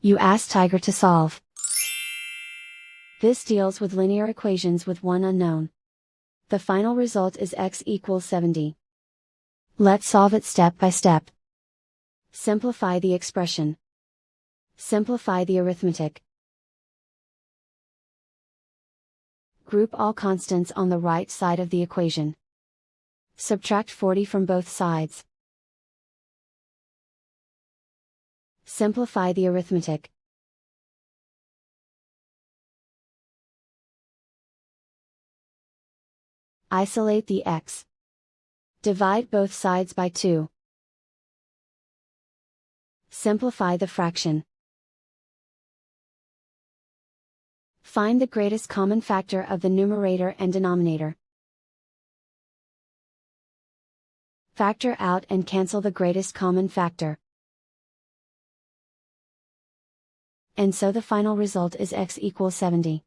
You ask Tiger to solve. This deals with linear equations with one unknown. The final result is x equals 70. Let's solve it step by step. Simplify the expression. Simplify the arithmetic. Group all constants on the right side of the equation. Subtract 40 from both sides. Simplify the arithmetic. Isolate the x. Divide both sides by 2. Simplify the fraction. Find the greatest common factor of the numerator and denominator. Factor out and cancel the greatest common factor. And so the final result is x equals 70.